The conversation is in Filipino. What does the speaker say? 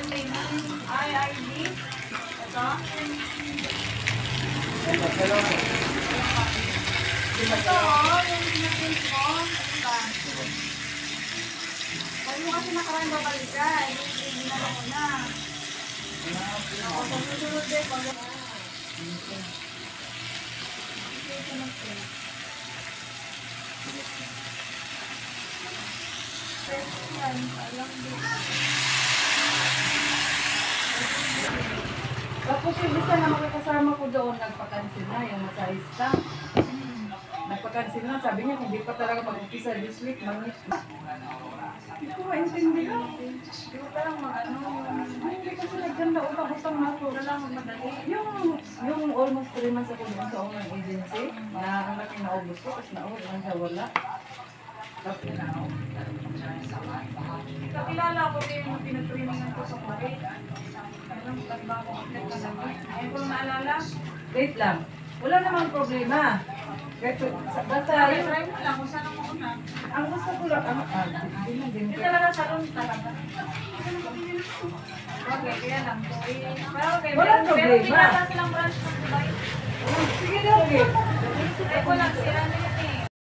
IRD. Ito. Ito, yung pinapins mo. Ano ba? Pag mo kasi nakaraan babalik ka, hindi ginagawa ko na. Ako sa susunod din. Tapos yung isa na makakasama ko doon, nagpa-cancel na yung masahista. Nagpa-cancel na, sabi niya, hindi pa talaga mag-upisa this week, mangit na. Hindi ko maintindihan. Hindi ko parang ano, hindi kasi nagganda utang-utang na ako. Wala mo madali. Yung almost 3 months ako doon sa unang agency, na ang laki na ubos ko, tapos na-ubos lang siya wala. Kakilala ko din yung pinag-trainingan ko sa Kuwait. Alam ko ba ako apply ka lang. Ayaw ko naalala. Wait lang, wala namang problema. Basta yun, Try mo lang kung saan ang mauna. ang gusto ko lang, din Hindi talaga sa room talaga. Okay, kaya lang. Pero okay, Walang pero problema. pinata silang branch ng Dubai. sige na, okay. Ay ko lang, sila nila.